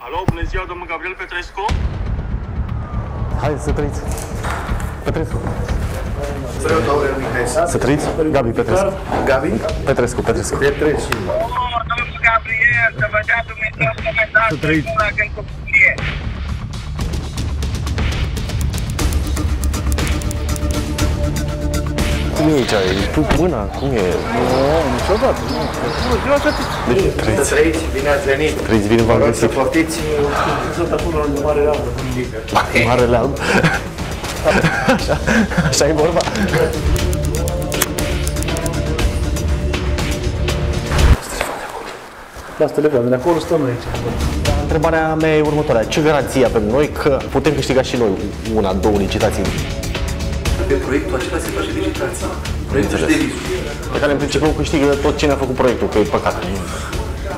Alo, bună ziua, domnul Gabriel Petrescu? Hai să trăiți. Petrescu. Preot Aurel Mihai. Să trăiți? Gabi Petrescu. Gabi? Petrescu. Petrescu. Domnul Gabriel, să vă dea Dumnezeu să vă dați păcura când copie. Cum e aici? E tu mâna? Cum e? Nu, niciodată. Deci trăiți. Să trăiți, bine ați venit. Trăiți bine, v-am Vă rog să găsit. poftiți. Sunt acolo în Marele Albă. Marele Alb. Așa e vorba. Las telefonul, de acolo stăm aici. Întrebarea mea e următoarea. Ce garanție avem noi că putem câștiga și noi una, două licitații? Pe proiectul acela se face licitație. Proiectul și devizul. Pe care în principiu câștigă tot cine a făcut proiectul, că e păcat.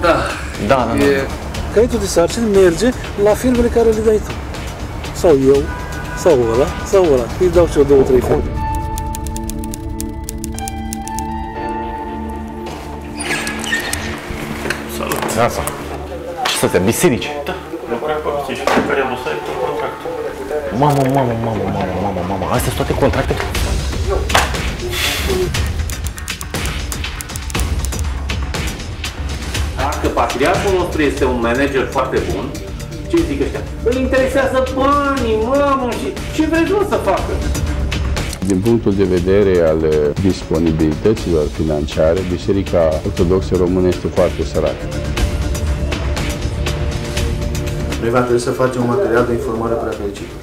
Da. Da. Caietul de sarcini merge la filmele care le dai tu. Sau eu, sau ăla. Îi dau și eu 2-3 filme. Asta. Ce să te biserici? Da, lucrarea părții și fiecare dosar cu contract. Mamă. Astea sunt toate contracte? Dacă patriarhul nostru este un manager foarte bun, ce zic ăștia? Îl interesează banii, mamă, și ce vreți să facă? Din punctul de vedere al disponibilităților financiare, Biserica Ortodoxă Română este foarte săracă. Noi va trebui să facem un material de informare prefericită.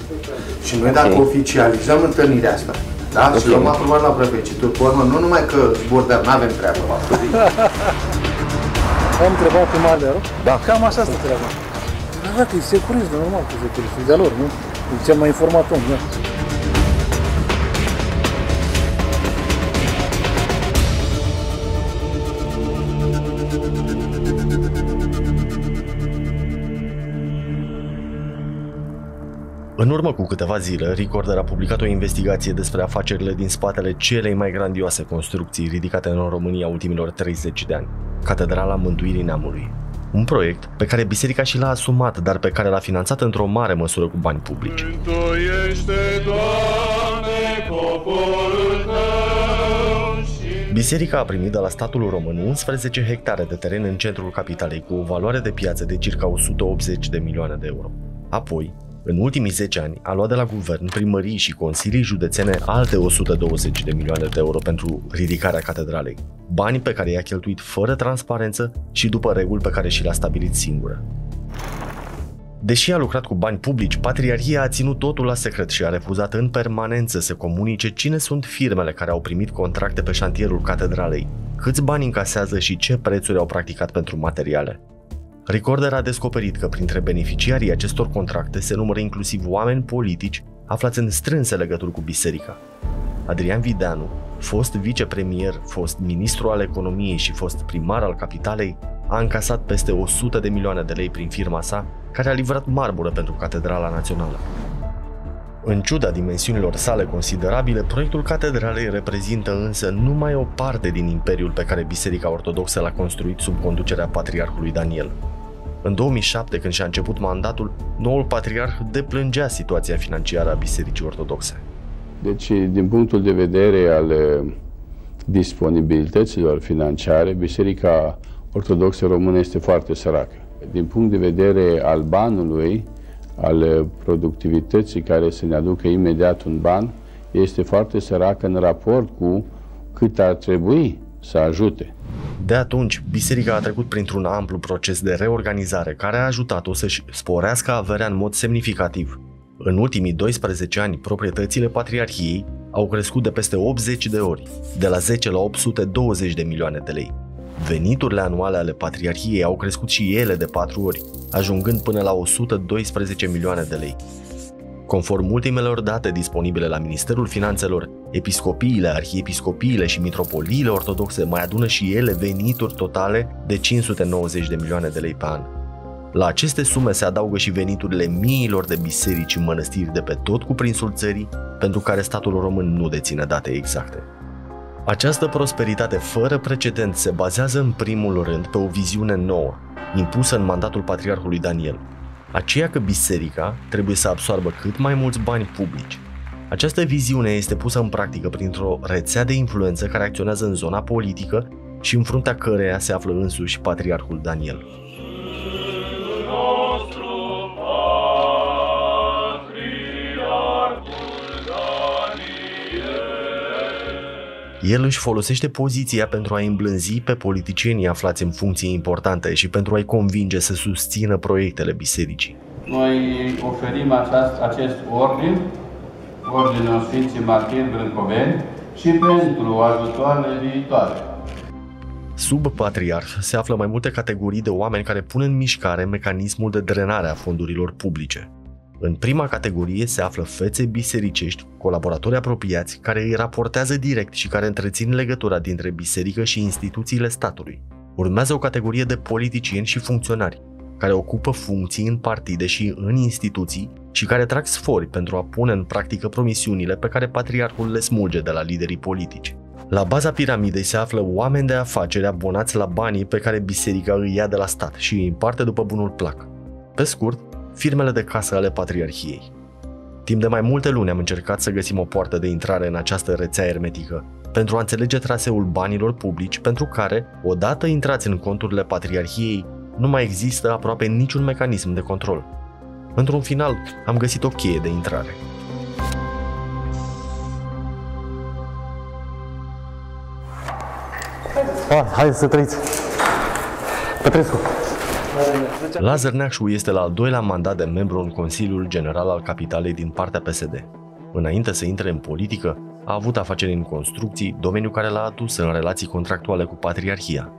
Și noi dacă oficializăm întâlnirea asta, da? Și luăm aprobare la prefericitul, pe urmă, nu numai că zbor, dar n-avem treabă. Am întrebat primarul, Da. Cam așa stă treaba. Dar dacă e securist, normal că e securist, e de-a lor, nu? E cel mai informat om, da? În urmă cu câteva zile, Recorder a publicat o investigație despre afacerile din spatele celei mai grandioase construcții ridicate în România ultimilor 30 de ani, Catedrala Mântuirii Neamului. Un proiect pe care biserica și l-a asumat, dar pe care l-a finanțat într-o mare măsură cu bani publici. Biserica a primit de la statul român 11 hectare de teren în centrul capitalei cu o valoare de piață de circa 180 de milioane de euro. Apoi, în ultimii 10 ani, a luat de la guvern, primării și consilii județene alte 120 de milioane de euro pentru ridicarea catedralei. Bani pe care i-a cheltuit fără transparență și după reguli pe care și le-a stabilit singură. Deși a lucrat cu bani publici, Patriarhia a ținut totul la secret și a refuzat în permanență să comunice cine sunt firmele care au primit contracte pe șantierul catedralei, câți bani încasează și ce prețuri au practicat pentru materiale. Recorder a descoperit că printre beneficiarii acestor contracte se numără inclusiv oameni politici aflați în strânse legături cu biserica. Adrian Videanu, fost vicepremier, fost ministru al economiei și fost primar al capitalei, a încasat peste 100 de milioane de lei prin firma sa, care a livrat marmură pentru Catedrala Națională. În ciuda dimensiunilor sale considerabile, proiectul catedralei reprezintă însă numai o parte din imperiul pe care Biserica Ortodoxă l-a construit sub conducerea patriarhului Daniel. În 2007, când și-a început mandatul, noul patriarh deplângea situația financiară a Bisericii Ortodoxe. Deci, din punctul de vedere al disponibilităților financiare, Biserica Ortodoxă Română este foarte săracă. Din punct de vedere al banului, al productivității care să ne aducă imediat un ban, este foarte săracă în raport cu cât ar trebui să ajute. De atunci, biserica a trecut printr-un amplu proces de reorganizare care a ajutat-o să-și sporească averea în mod semnificativ. În ultimii 12 ani, proprietățile Patriarhiei au crescut de peste 80 de ori, de la 10 la 820 de milioane de lei. Veniturile anuale ale Patriarhiei au crescut și ele de 4 ori, ajungând până la 112 milioane de lei. Conform ultimelor date disponibile la Ministerul Finanțelor, episcopiile, arhiepiscopiile și mitropoliile ortodoxe mai adună și ele venituri totale de 590 de milioane de lei pe an. La aceste sume se adaugă și veniturile miilor de biserici și mănăstiri de pe tot cuprinsul țării, pentru care statul român nu deține date exacte. Această prosperitate fără precedent se bazează în primul rând pe o viziune nouă, impusă în mandatul patriarhului Daniel, aceea că biserica trebuie să absoarbă cât mai mulți bani publici. Această viziune este pusă în practică printr-o rețea de influență care acționează în zona politică și în fruntea căreia se află însuși patriarhul Daniel. El își folosește poziția pentru a îmblânzi pe politicienii aflați în funcții importante și pentru a-i convinge să susțină proiectele bisericii. Noi oferim acest Ordinul Sfinții Martiri Brâncoveni și pentru ajutoarele viitoare. Sub patriarh se află mai multe categorii de oameni care pun în mișcare mecanismul de drenare a fondurilor publice. În prima categorie se află fețe bisericești, colaboratori apropiați, care îi raportează direct și care întrețin legătura dintre biserică și instituțiile statului. Urmează o categorie de politicieni și funcționari, care ocupă funcții în partide și în instituții și care trag sfori pentru a pune în practică promisiunile pe care patriarhul le smulge de la liderii politici. La baza piramidei se află oameni de afaceri abonați la banii pe care biserica îi ia de la stat și îi împarte după bunul plac. Pe scurt, firmele de casă ale patriarhiei. Timp de mai multe luni am încercat să găsim o poartă de intrare în această rețea ermetică, pentru a înțelege traseul banilor publici pentru care, odată intrați în conturile patriarhiei, nu mai există aproape niciun mecanism de control. Într-un final, am găsit o cheie de intrare. Hai să trăiți! Petrescu! Lazar Neacșu este la al doilea mandat de membru în Consiliul General al Capitalei din partea PSD. Înainte să intre în politică, a avut afaceri în construcții, domeniu care l-a adus în relații contractuale cu Patriarhia.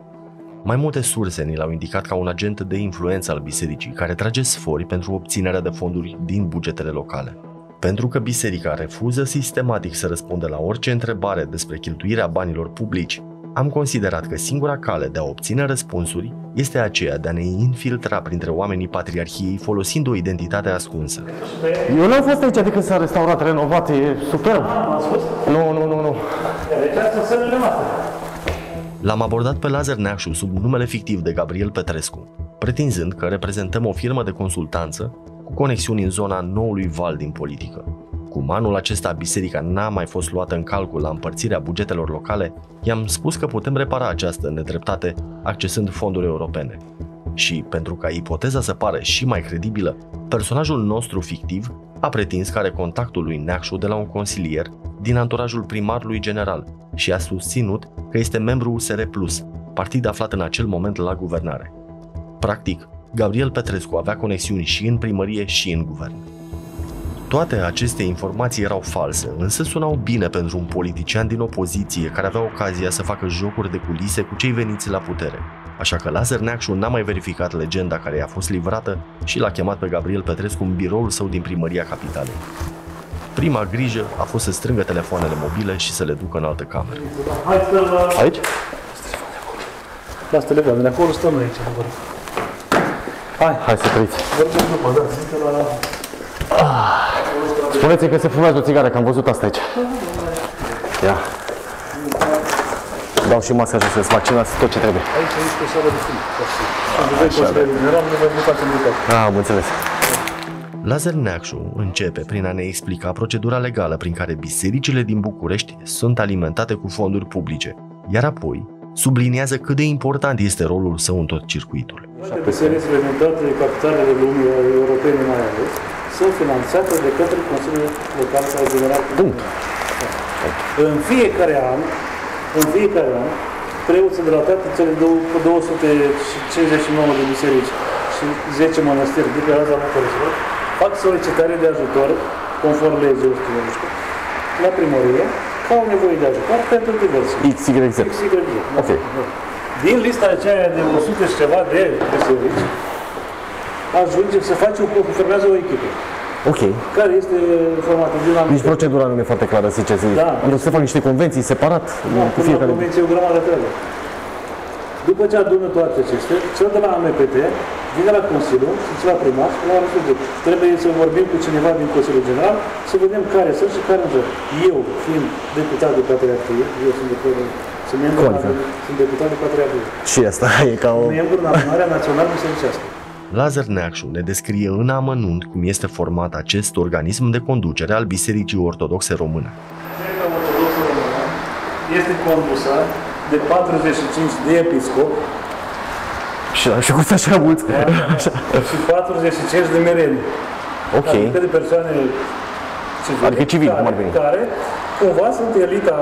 Mai multe surse ni l-au indicat ca un agent de influență al bisericii, care trage sfori pentru obținerea de fonduri din bugetele locale. Pentru că biserica refuză sistematic să răspundă la orice întrebare despre cheltuirea banilor publici, am considerat că singura cale de a obține răspunsuri este aceea de a ne infiltra printre oamenii Patriarhiei folosind o identitate ascunsă. Eu n-am fost aici de când s-a restaurat, renovat, e superb. Nu. L-am abordat pe Lazar Neacșu sub numele fictiv de Gabriel Petrescu, pretinzând că reprezentăm o firmă de consultanță cu conexiuni în zona noului val din politică. Cum anul acesta biserica n-a mai fost luată în calcul la împărțirea bugetelor locale, i-am spus că putem repara această nedreptate accesând fonduri europene. Și, pentru ca ipoteza să pară și mai credibilă, personajul nostru fictiv a pretins că are contactul lui Neacșu de la un consilier din anturajul primarului general și a susținut că este membru USR+, partid aflat în acel moment la guvernare. Practic, Gabriel Petrescu avea conexiuni și în primărie și în guvern. Toate aceste informații erau false, însă sunau bine pentru un politician din opoziție care avea ocazia să facă jocuri de culise cu cei veniți la putere. Așa că Lazar Neacșu n-a mai verificat legenda care i-a fost livrată și l-a chemat pe Gabriel Petrescu în biroul său din primăria capitalei. Prima grijă a fost să strângă telefoanele mobile și să le ducă în altă cameră. Aici? Las telefoanele, acolo stăm noi aici. Hai să trăiți! Vorbim după, da, zic că la... Spuneți-mi că se fumează o țigară, că am văzut asta aici. Ia. Dau și masca jos, să-ți vaccinați tot ce trebuie. Aici este o sală de film. Am înțeles. Lazar Neacșu începe prin a ne explica procedura legală prin care bisericile din București sunt alimentate cu fonduri publice, iar apoi subliniază cât de important este rolul său în tot circuitul. Toate bisericile din toate capitalele lumii europene mai ales sunt finanțate de către Consiliul Local sau General. În fiecare an, preoții de la toate cele 259 de biserici și 10 mănăstiri de pe raza Bucureștilor fac solicitare de ajutor, conform legii 111, la primărie, că au nevoie de ajutor pentru diverse. XYZ. Ok. Din lista aceea de 100 și ceva de biserici, ajunge să faci formează o echipă. Ok. Care este formată dinamică. Nici procedura nu e foarte clară, ziceți. Da. Se fac niște convenții separat cu fiecare. Convenție e o grămadă întreagă. După ce adună toate acestea, cel de la AMPT vine la Consiliu, și la primar, și la Consiliu. Trebuie să vorbim cu cineva din Consiliul General, să vedem care sunt și care nu. Eu, fiind deputat de Patriarhie, eu sunt deputat de Patriarhie. Și asta e ca o... Membru în Adunarea Națională Bisericească. Lazar Neacșu ne descrie în amănunt cum este format acest organism de conducere al Bisericii Ortodoxe Române. Biserica Ortodoxă Română este condusă de 45 de episcopi Și cu așa mulți. și 45 de mereni. Ok. Adică de persoane civile, Adică civili, cum ar veni. care cumva sunt elita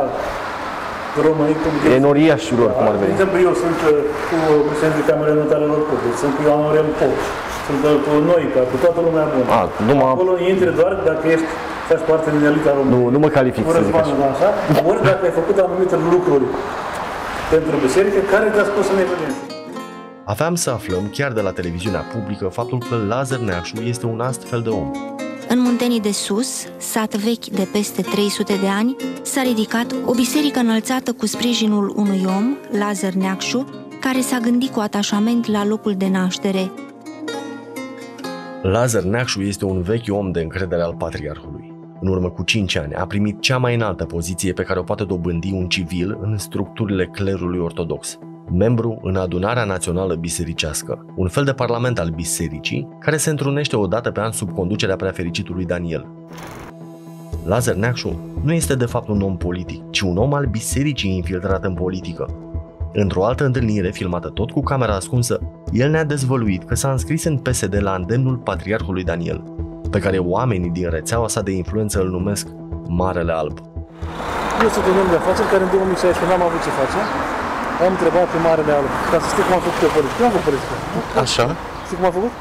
românii, cum E noriașilor, cum ar de veni. exemplu, eu sunt cu președintele Camerei Notare lor Public, sunt cu Ioan Aurel Pop, sunt cu Noica, cu toată lumea bună. Acolo intri doar dacă ești, faci parte din elita română. Nu mă calific, să zic așa. așa. Ori dacă ai făcut anumite lucruri pentru biserică, care te-a scos în evidență. Aveam să aflăm chiar de la televiziunea publică faptul că Lazar Neacșu este un astfel de om. În Muntenii de Sus, sat vechi de peste 300 de ani, s-a ridicat o biserică înălțată cu sprijinul unui om, Lazar Neacșu, care s-a gândit cu atașament la locul de naștere. Lazar Neacșu este un vechi om de încredere al patriarhului. În urmă cu 5 ani a primit cea mai înaltă poziție pe care o poate dobândi un civil în structurile clerului ortodox. Membru în Adunarea Națională Bisericească, un fel de parlament al bisericii, care se întrunește o dată pe an sub conducerea preafericitului Daniel. Lazar Neacșu nu este de fapt un om politic, ci un om al bisericii infiltrat în politică. Într-o altă întâlnire, filmată tot cu camera ascunsă, el ne-a dezvăluit că s-a înscris în PSD la îndemnul patriarhului Daniel, pe care oamenii din rețeaua sa de influență îl numesc Marele Alb. Eu sunt un om de afaceri care în 2016 n-am avut ce face. Am întrebat pe Marele Alb, ca să știu cum am făcut eu politică. Eu am făcut politică. Așa? Știi cum am făcut?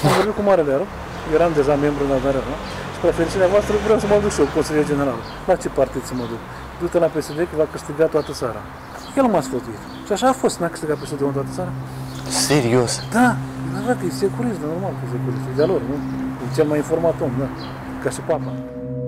Am vorbit cu Marele Alb, eram deja membru în adunarea mea și spre fericirea voastră vreau să mă duc și eu, consilier general. La ce partid să mă duc? Du-te la PSD că va câștiga toată țara. El m-a sfătuit. Și așa a fost, n-a câștigat PSD-ul în toată țara. Serios? Da, dacă e securist, normal că e securist, e de-a lor, nu? E cel mai informat om, da, ca și papa.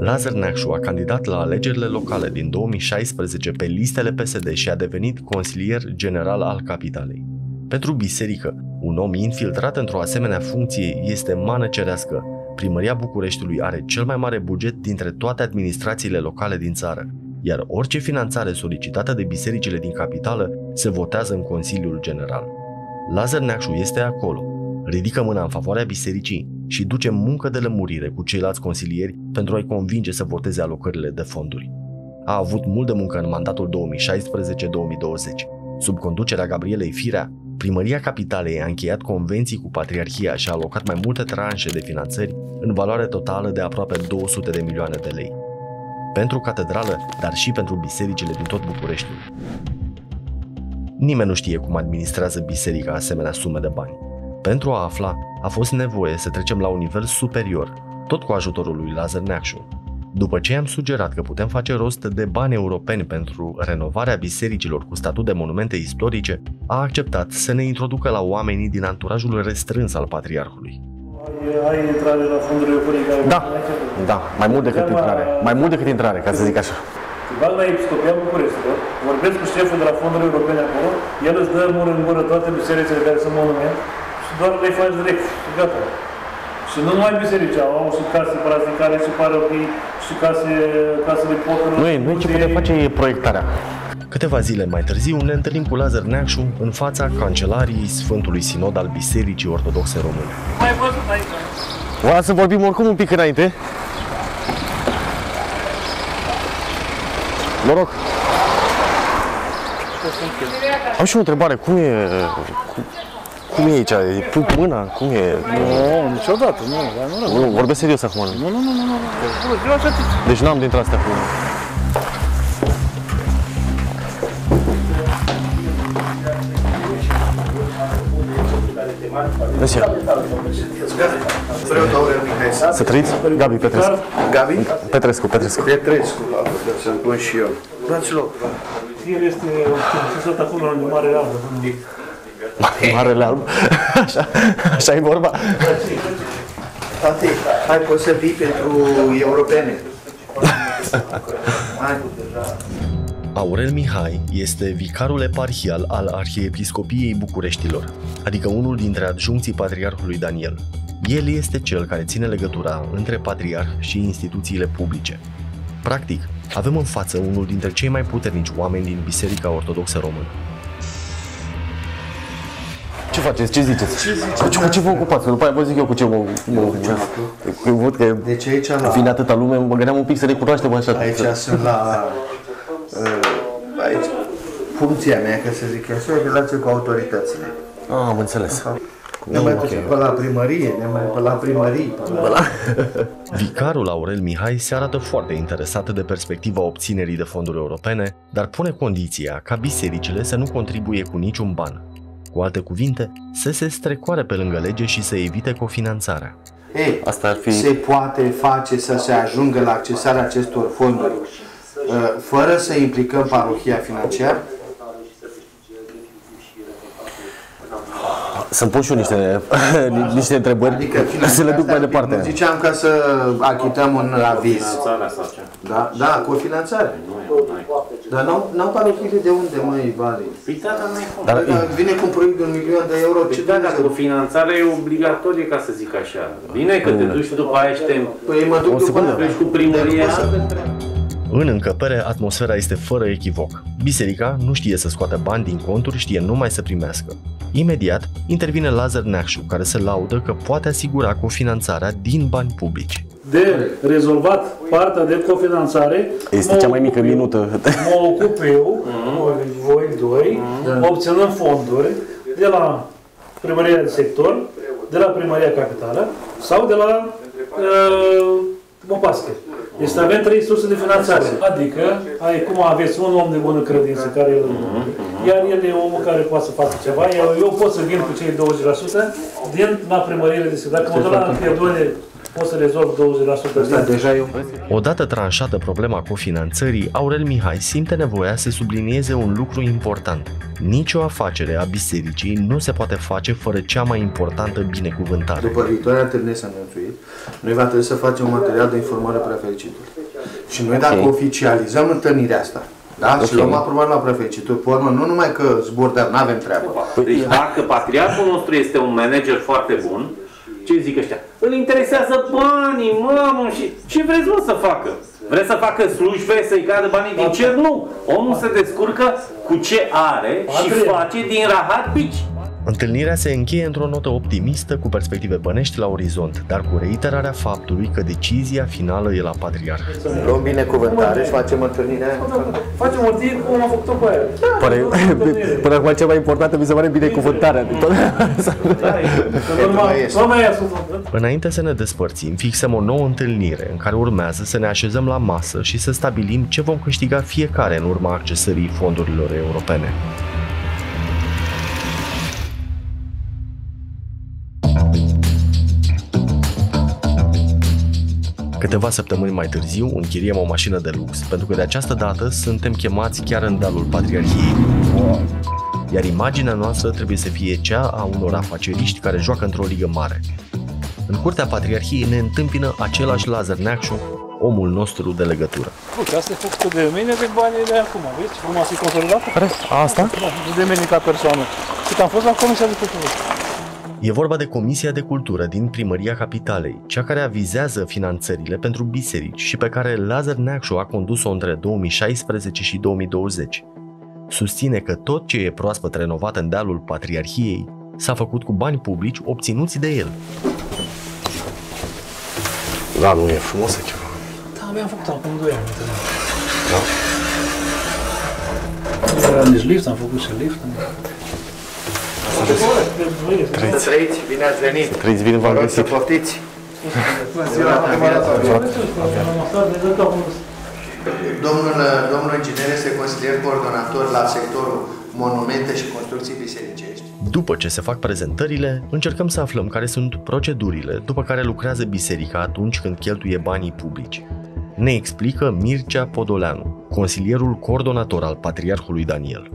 Lazar Neacșu a candidat la alegerile locale din 2016 pe listele PSD și a devenit consilier general al capitalei. Pentru biserică, un om infiltrat într-o asemenea funcție este mană cerească. Primăria Bucureștiului are cel mai mare buget dintre toate administrațiile locale din țară, iar orice finanțare solicitată de bisericile din capitală se votează în Consiliul General. Lazar Neacșu este acolo, ridică mâna în favoarea bisericii și duce muncă de lămurire cu ceilalți consilieri pentru a-i convinge să voteze alocările de fonduri. A avut mult de muncă în mandatul 2016-2020. Sub conducerea Gabrielei Firea, Primăria Capitalei a încheiat convenții cu Patriarhia și a alocat mai multe tranșe de finanțări în valoare totală de aproape 200 de milioane de lei. Pentru catedrală, dar și pentru bisericile din tot Bucureștiul. Nimeni nu știe cum administrează biserica asemenea sume de bani. Pentru a afla, a fost nevoie să trecem la un nivel superior, tot cu ajutorul lui Lazar Neacșu. După ce i-am sugerat că putem face rost de bani europeni pentru renovarea bisericilor cu statut de monumente istorice, a acceptat să ne introducă la oamenii din anturajul restrâns al patriarhului. Ai intrare la fondurile europene? Da, mai mult decât intrare. Mai mult decât intrare, ca să zic așa. Te bag la Episcopia Bucureștiului, vorbesc cu șeful de la fondurile europene acolo, el îți dă mură în gură toate bisericile care sunt monument și doar le faci direct și gata. Și nu numai biserici, au și case parazicare și parohii și case de poker. Noi ce putem face e proiectarea. Câteva zile mai târziu ne întâlnim cu Lazar Neacșu în fața Cancelariei Sfântului Sinod al Bisericii Ortodoxe Române. Mai văzut aici? Oare să vorbim oricum un pic înainte? Noroc! Am și o întrebare, cum e aici? E pui mâna? Cum e? Nu, niciodată, nu. Nu, vorbesc serios acum. Nu. Deci n-am dintre astea cu... Preot Aurel Mihai. Să trăiți? Gabi Petrescu. Gabi? Petrescu. Petrescu, să-l pun și eu. Dați loc. El este sunt acolo în Marele Alb. Marele Alb? Așa e vorba? Tati, hai, poți să vii pentru europene. Hai. Aurel Mihai este vicarul eparhial al Arhiepiscopiei Bucureștilor, adică unul dintre adjuncții Patriarhului Daniel. El este cel care ține legătura între patriarh și instituțiile publice. Practic, avem în față unul dintre cei mai puternici oameni din Biserica Ortodoxă Română. Ce faceți? Ce ziceți? Ce vă ocupați? După aia vă zic eu cu ce mă văd că deci aici vine atâta lume, mă gândeam un pic să ne cunoaștem așa. Aici sunt la... aici, funcția mea, ca să zic așa, e relație cu autoritățile. Am înțeles. Ne mai ducem pe la primărie, ne mai pe la primării. Vicarul Aurel Mihai se arată foarte interesat de perspectiva obținerii de fonduri europene, dar pune condiția ca bisericile să nu contribuie cu niciun ban. Cu alte cuvinte, să se strecoare pe lângă lege și să evite cofinanțarea. Ei, asta ar fi... Se poate face să se ajungă la accesarea acestor fonduri fără să implicăm parohia financiar? Să-mi pun și eu niște întrebări, adică să le duc mai departe. Nu ziceam ca să achităm un aviz. Da, cofinanțare. Dar n-au parohiile de unde, măi, Vali? Dar vine cu un proiect de 1 milion de euro. Dacă cofinanțarea e obligatorie, ca să zic așa. Bine că te duci după aia și te... Păi mă duc după aia. Cu primăria. În încăpere, atmosfera este fără echivoc. Biserica nu știe să scoată bani din conturi, știe numai să primească. Imediat, intervine Lazar Neacșu, care se laudă că poate asigura cofinanțarea din bani publici. De rezolvat partea de cofinanțare este cea mai mică minută. Mă ocup eu, voi doi, obținând fonduri de la primăria de sector, de la primăria capitală sau de la Mopasche. Deci avem 3 surse de finanțare. Adică, cum aveți un om de bună credință care iar el e omul care poate să facă ceva, eu pot să vin cu cei 20% din la primăriile de sector. Dacă mă duc la Pierdone, pot să rezolv 20%. Deja eu. Odată tranșată problema cofinanțării, Aurel Mihai simte nevoia să sublinieze un lucru important. Nicio afacere a bisericii nu se poate face fără cea mai importantă binecuvântare. După viitoarea întâlnire s-a înțuit, noi va trebui să facem un material de informare prefericitor. Și noi dacă oficializăm întâlnirea asta, da? Și luăm aprobat la prefecitură, pe urmă, nu numai că zbor, dar nu avem treabă. Deci dacă patriarhul nostru este un manager foarte bun, ce zic ăștia? Îl interesează banii, mamă, și ce vreți mă să facă? Vreți să facă slujbe, să-i cadă banii din cer? Nu! Omul se descurcă cu ce are și face din rahat bici. Întâlnirea se încheie într-o notă optimistă cu perspective bănești la orizont, dar cu reiterarea faptului că decizia finală e la patriarh. Luăm binecuvântare și facem întâlnirea. Facem un timp cum am făcut-o pe aia. Până acum cea mai importantă mi se pare binecuvântarea. Înainte să ne despărțim, fixăm o nouă întâlnire în care urmează să ne așezăm la masă și să stabilim ce vom câștiga fiecare în urma accesării fondurilor europene. Câteva săptămâni mai târziu închiriem o mașină de lux, pentru că de această dată suntem chemați chiar în dealul Patriarhiei. Iar imaginea noastră trebuie să fie cea a unor afaceriști care joacă într-o ligă mare. În curtea Patriarhiei ne întâmpină același Lazar Neacșu, omul nostru de legătură. Uite, asta e făcută de mine de banii de acum, vezi? Cum a fost consolidată? Asta? Da, de mine ca persoană. Cât am fost la Comisia de Cultură. E vorba de Comisia de Cultură din Primăria Capitalei, cea care avizează finanțările pentru biserici și pe care Lazar Neacșu a condus-o între 2016 și 2020. Susține că tot ce e proaspăt renovat în dealul Patriarhiei s-a făcut cu bani publici obținuți de el. Da, nu e frumos ceva. Da, abia am făcut acum 2 ani. Da. Era nici lift, am făcut și lift. Trăiți, bine ați venit. Trăiți, bine v-am găsit. Să poftiți. Domnul inginer este consilier coordonator la sectorul monumente și construcții bisericești. După ce se fac prezentările, încercăm să aflăm care sunt procedurile după care lucrează biserica atunci când cheltuie banii publici. Ne explică Mircea Podoleanu, consilierul coordonator al Patriarhului Daniel.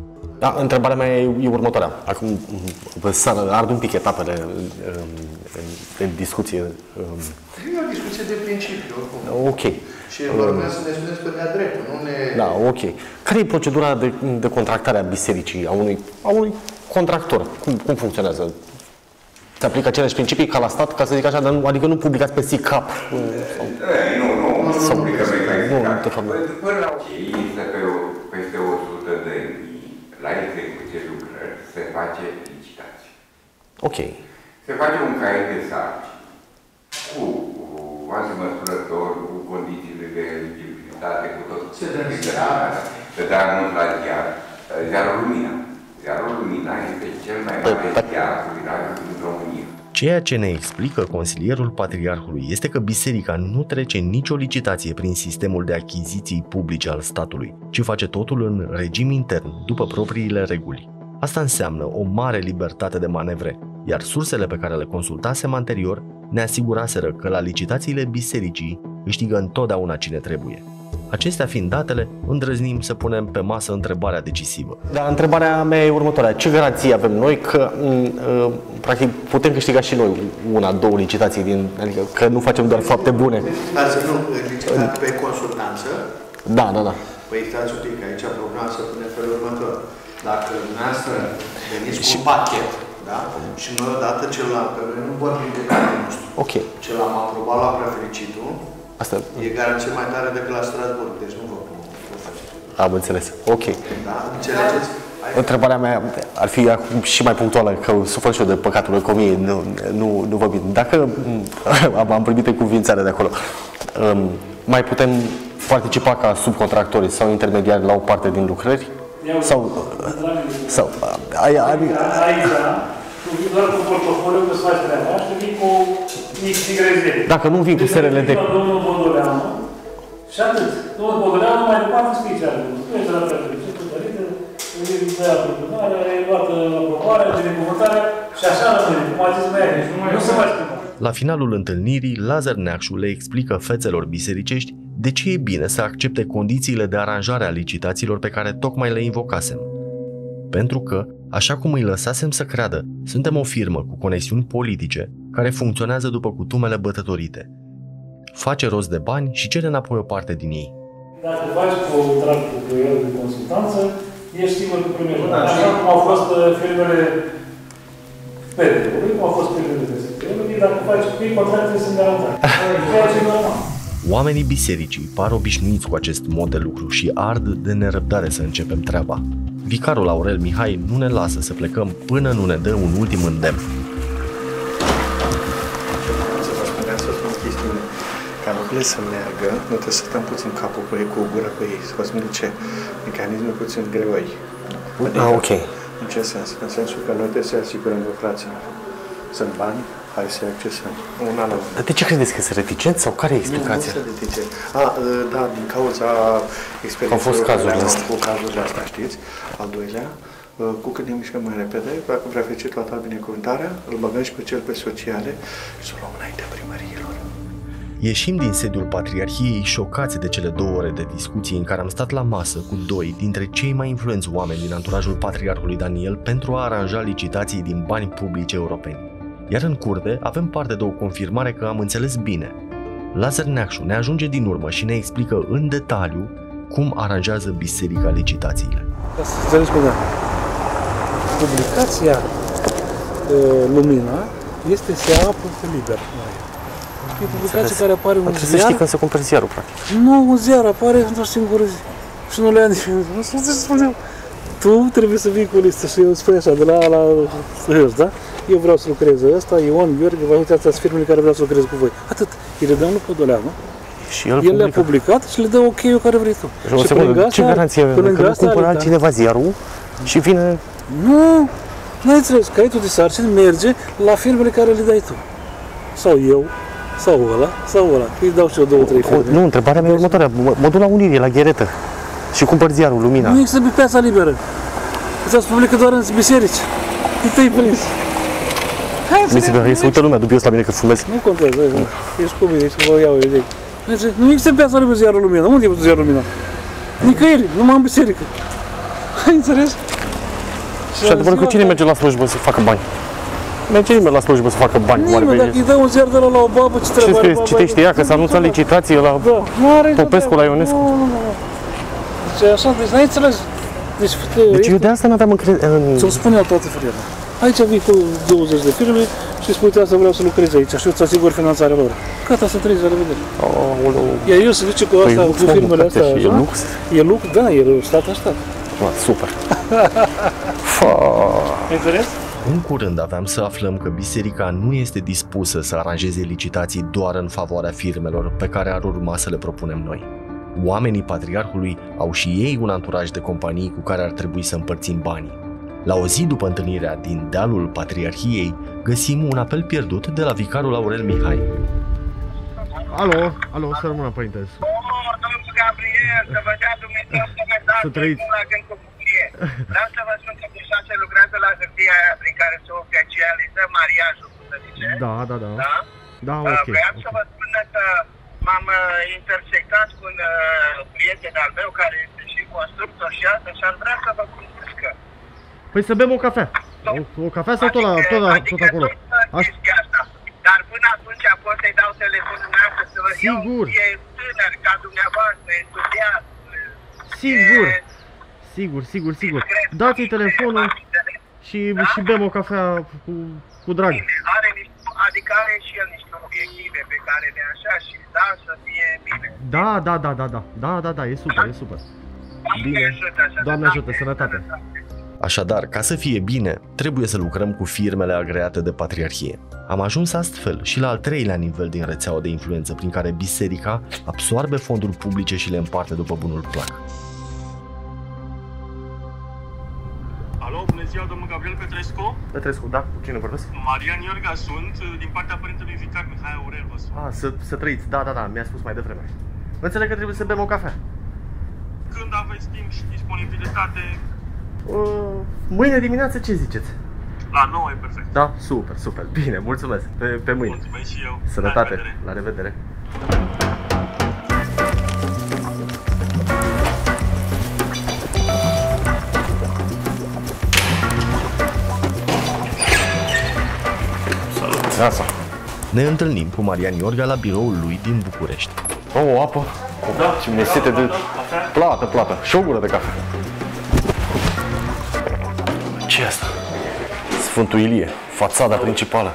Da, întrebarea mea e următoarea. Acum să ard un pic etapele în discuție. E o discuție de principiu, oricum. Ok. Și vă rog să ne spuneți pe de-a dreptul, nu ne... Da, ok. Care e procedura de contractare a bisericii, a unui contractor? Cum funcționează? Se aplică aceleași principii ca la stat, ca să zic așa, adică nu publicați pe SICAP? Nu publicăm pe SICAP. Până la este peste 100 de mii, la execuție lucrări, se face licitație. Ok. Se face un caiet de sarcini cu vasă măsurător, cu condițiile de eligibilitate, cu tot. Se dă ziar. Se dă anunț la ziar. Ziarul Lumina. Ziarul Lumina este cel mai mare ziar culinar din România. Ceea ce ne explică consilierul patriarhului este că biserica nu trece nicio licitație prin sistemul de achiziții publice al statului, ci face totul în regim intern, după propriile reguli. Asta înseamnă o mare libertate de manevre, iar sursele pe care le consultasem anterior ne asiguraseră că la licitațiile bisericii câștigă întotdeauna cine trebuie. Acestea fiind datele, îndrăznim să punem pe masă întrebarea decisivă. Dar întrebarea mea e următoarea. Ce garanție avem noi că practic putem câștiga și noi una, două licitații, adică că nu facem doar fapte bune? Dar să nu licitați pe consultanță? Da. Păi stați un pic, aici problema se pune în felul următor. Dacă dumneavoastră veniți cu un pachet, da? Și noi odată celălalt, că noi nu vorbim de cadrul nostru. Ok. Ce l-am aprobat la prefericitul, asta e garanție mai tare decât la Strasbourg, deci nu vă faceți. Am înțeles. Ok. Da? Înțelegeți? Întrebarea mea ar fi acum și mai punctuală, că sufăr și eu de păcatul leucomiei, nu vă bine. Dacă am primit cuvințarea de acolo, mai putem participa ca subcontractori sau intermediari la o parte din lucrări? Sau aici, doar cu portofoliu, că să faci treaba și vin cu XYZ. Dacă nu vin cu serele de... Domnul Bodoleanu și atât. Domnul Bodoleanu mai departe scrie ce are. Tu ești de la prefericitul, părinte, îi dă aprobarea, îi luată aprobarea, binecuvântarea și așa rămâne, cum a zis mai nu se mai schimbă. La finalul întâlnirii, Lazar Neacșu le explică fețelor bisericești de ce e bine să accepte condițiile de aranjare a licitațiilor pe care tocmai le invocasem. Pentru că, așa cum îi lăsasem să creadă, suntem o firmă cu conexiuni politice care funcționează după cutumele bătătorite. Face rost de bani și cere înapoi o parte din ei. Dacă faci contractul cu el de consultanță, ești sigur că primești. Așa cum au fost firmele Petrului, cum au fost firmele de sectorului, dacă faci cu ei, contractele sunt garantate. Ceea ce e normal. Oamenii bisericii par obișnuiți cu acest mod de lucru și ard de nerăbdare să începem treaba. Vicarul Aurel Mihai nu ne lasă să plecăm până nu ne dă un ultim îndemn. Să vă spuneam să spun chestiune. Ca lucrurile să meargă, nu trebuie să stăm puțin capul pe ei, cu gura pe ei. Să vă spun de ce. Mecanismul puțin greu aici. Adică, ok. În ce sens? În sensul că noi trebuie să asigurăm lucrația. Sunt bani, hai să accesăm. Un an. Dar de ce credeți că sunt reticenți sau care e explicația? Nu sunt reticenți. Da, din cauza experienței. Au fost cazurile astea. Cu cazurile astea, știți? Al doilea, cu cât ne mișcăm mai repede, dacă vrea fericit toată binecuvântarea, îl băgăm și pe cel pe sociale și să o luăm înaintea primăriilor. Ieșim din sediul Patriarhiei șocați de cele 2 ore de discuții în care am stat la masă cu 2 dintre cei mai influenți oameni din anturajul Patriarhului Daniel pentru a aranja licitații din bani publici europeni. Iar în curte avem parte de o confirmare că am înțeles bine. Lazar Neacșu ne ajunge din urmă și ne explică în detaliu cum aranjează biserica licitațiile. Ca să înțelegi pe publicația Lumina este SEA liber. E publicație care apare un ziar. Trebuie să știi când se cumperi ziarul, practic. Nu, un ziar apare într-o singură zi. Și nu le ia nimeni. Tu trebuie să vii cu o listă și eu spui așa, de la da? Eu vreau să lucrez ăsta, Ion, Gheorghe, vă uitați să firmele care vreau să lucrez cu voi. Atât. Îi le dăm lui Podoleanu. Și el le-a publicat și le dă OK-ul care vrei tu. Și o secundă, ce garanție avem? Că nu cumpără altcineva ziarul și vine... Nu, n-ai înțeles. Caietul de sarcini merge la firmele care le dai tu. Sau eu, sau ăla. Îi dau și eu 2-3 firme. Nu, întrebarea mea e următoarea. Mă duc la Unirii, la Gheretă și cumpăr ziarul Lumina. Nu există pe piața liberă. Îți publică doar în biserici. Nu te-ai prins. Se uită lumea dubios la mine că fumez. Nu contează, ești cu mine, ești cu vă iau eu de aici. Nu există pe piața liberă ziarul Lumina. Unde e ziarul Lumina? Nicăieri, numai în biserică. Ai înțeles? Și adevărul că cine merge la slujbă să facă bani? Merge nimeni la slujbă să facă bani. Nimeni, dacă îi dă un ziar de la o babă, ce treabă are baba? Citește ea că s-a anunțat licitație la Popescu, la Ionescu. Nu. Deci așa, deci n-ai înțeles. Deci eu de asta n-aveam încredere. Ți-o spuneau toate firmele. Aici vii cu 20 de firme și spui asta vreau să lucrez aici și eu îți asigur finanțarea lor. Gata, să treci, la revedere. Iar eu se duce cu asta, cu firmele astea. E lux? E lux, da, e stat aștept. Super. Interes? În curând aveam să aflăm că biserica nu este dispusă să aranjeze licitații doar în favoarea firmelor pe care ar urma să le propunem noi. Oamenii patriarhului au și ei un anturaj de companii cu care ar trebui să împărțim banii. La o zi după întâlnirea din dealul Patriarhiei, găsim un apel pierdut de la vicarul Aurel Mihai. Alo, să rămână, părinte. Domnul Gabriel, să vă dea Dumnezeu să vă dați la gând cu bucurie. Vreau să vă spun că deja se lucrează la hârtia aia prin care se oficializă mariajul, să zice. Da? Da, ok. Vreau să vă spun că m-am intersectat cu un prieten al meu care este și constructor și asta și ar vrea să vă cunosc. Păi să bem o cafea. O cafea sau tot acolo? Dar până atunci pot să-i dau telefonul meu să vă Sigur. E tânăr ca dumneavoastră, e studiat. Sigur. Dați-i telefonul și bem o cafea cu drag. Adică are și el niște obiective pe care le așa și da, să fie bine. Da, e super. Bine. Doamne ajută, sănătate. Așadar, ca să fie bine, trebuie să lucrăm cu firmele agreate de Patriarhie. Am ajuns astfel și la al treilea nivel din rețeaua de influență prin care biserica absoarbe fonduri publice și le împarte după bunul plac. Alo, bună ziua, domnul Gabriel Petrescu? Da, cu cine vorbesc? Marian Iorga sunt, din partea părintelui vicar Mihai Aurel, vă spun. Să trăiți, da, mi-a spus mai devreme. Înțeleg că trebuie să bem o cafea. Când aveți timp și disponibilitate? Mâine dimineață ce ziceți? La 9 e perfect. Da? Super. Bine, mulțumesc. Pe mâine. Mulțumesc și eu. Sănătate. La revedere. Salut. Ne întâlnim cu Marian Iorga la biroul lui din București. O apă. Ce mi-e sete de plată. Și o gură de cafea. Ce e asta? Sfântul Ilie, fațada principală.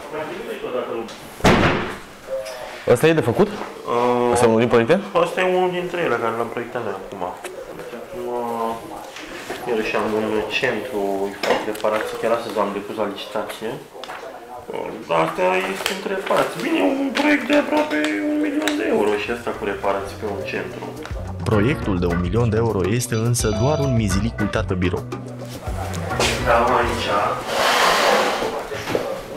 Ăsta e de făcut? Asta e unul din părinte? Asta e unul dintre ele care l-am proiectat noi acum. Iarăși am un centru, îi fac reparații, chiar astăzi l-am depus la licitație. Asta este între reparații. Bine, e un proiect de aproape 1.000.000 de euro și asta cu reparații pe un centru. Proiectul de 1.000.000 de euro este însă doar un mizilic uitat pe birou. Am aici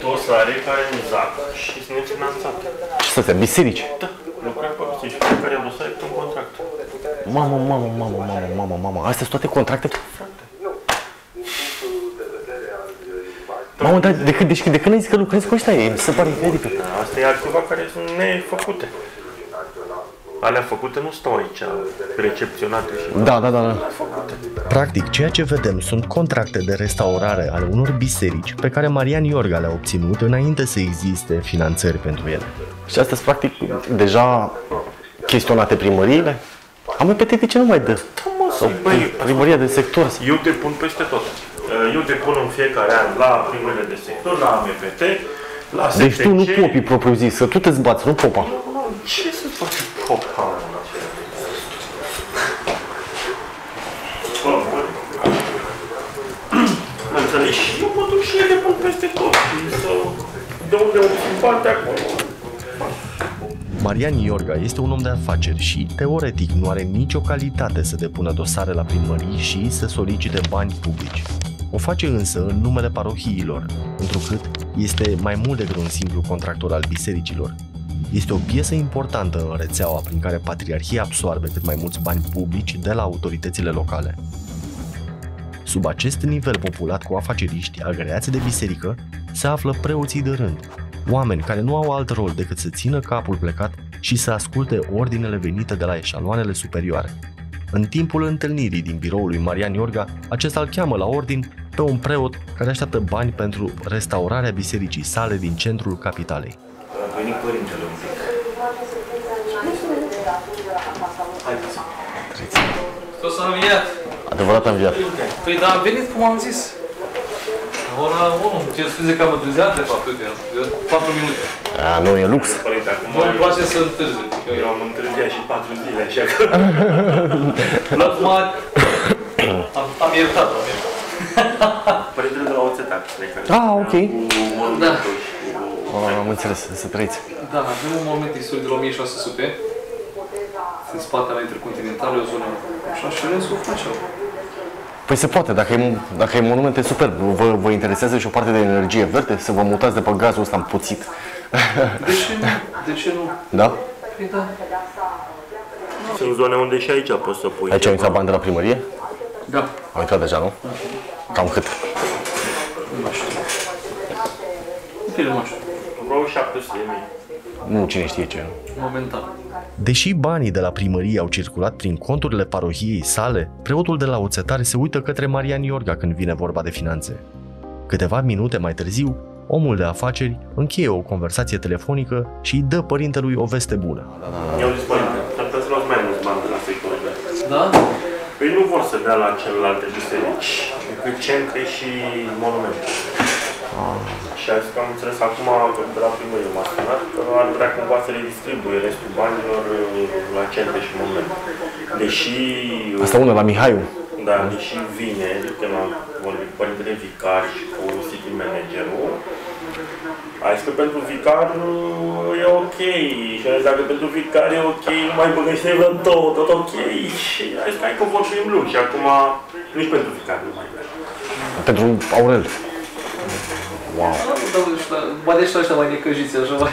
dosare care în ZAC și sunt nefinanțate. Ce să astea, biserici? Da, lucrăm pe biserici. Fiecare dosare pe un contract. Mamă, astea sunt toate contracte? Mamă, dar de când ai zis că lucrezi cu ăștia? Mi se pare incredibil. Asta e altceva care sunt nefăcute. Alea făcute nu stau aici, recepționate și... Da. Practic, ceea ce vedem sunt contracte de restaurare ale unor biserici pe care Marian Iorga le-a obținut înainte să existe finanțări pentru ele. Și astea sunt practic deja chestionate primăriile? Am pe de ce nu mai dă? Primăria de sector. Eu depun peste tot. Eu depun în fiecare an la primările de sector, la AMPT, la STC. Deci tu nu popii propriu-zisă, tu te-ți bați, nu popa. Ce să faci popa? Mă înțelegi? Și eu mă duc și le depun peste tot. De unde obțin bani de acolo. Marian Iorga este un om de afaceri și, teoretic, nu are nicio calitate să depună dosare la primării și să solicite bani publici. O face însă în numele parohiilor, întrucât este mai mult decât un simplu contractor al bisericilor. Este o piesă importantă în rețeaua prin care Patriarhia absoarbe cât mai mulți bani publici de la autoritățile locale. Sub acest nivel populat cu afaceriști agreați de biserică se află preoții de rând, oameni care nu au alt rol decât să țină capul plecat și să asculte ordinele venite de la eșaloanele superioare. În timpul întâlnirii din biroul lui Marian Iorga, acesta îl cheamă la ordin pe un preot care așteaptă bani pentru restaurarea bisericii sale din centrul capitalei. A venit părintele un pic. Tot s-a înviat. Adevărat am înviat. Păi da, a venit cum am zis. Ora 1, cer scuze că am întârziat de fapt, uite, 4 minute. Nu, e lux. Nu îmi place să întârzi. Eu am întârziat și 4 zile, așa că... Acum am iertat. Părintele de la Oțetac. Ok. Da. Am înțeles, să trăiți. Da, avem un moment istoric de la 1600. În spatele intercontinentală, o zonă așa, și restul o facem. Păi se poate, dacă e monument, e superb. Vă interesează și o parte de energie verde? Să vă mutați de pe gazul ăsta împuțit? De ce nu? De ce nu? Da? Păi da. Sunt zone unde și aici poți să pui. Aici au intrat bani de la primărie? Da. Au intrat deja, nu? Cam cât? Nu știu. Nu știu. Vreau 700.000. Nu, cine știe ce. Momentan. Deși banii de la primărie au circulat prin conturile parohiei sale, preotul de la Oțetare se uită către Marian Iorga când vine vorba de finanțe. Câteva minute mai târziu, omul de afaceri încheie o conversație telefonică și îi dă părintelui o veste bună. Eu zis, părinte, s-ar putea să luați mai mulți bani de la sectorul ăsta. Da? Păi nu vor să dea la celelalte biserici, decât centre și monumente. Și a zis că am înțeles acum că de la primărie m-a sunat că ar vrea cumva să le distribuie restul banilor la centre și monumente. Deși... Asta una la Mihaiu. Da, deși vine, când am vorbit cu părintele vicar și cu city managerul, a zis că pentru vicar e ok. Și a zis dacă pentru vicar e ok, nu mai băgăște-vă tot ok. Și a zis că hai că vorbim luni și acum nici pentru vicar nu mai vrea. Pentru Aurel. Wow. Bate și ăștia mai necăjiți așa mai.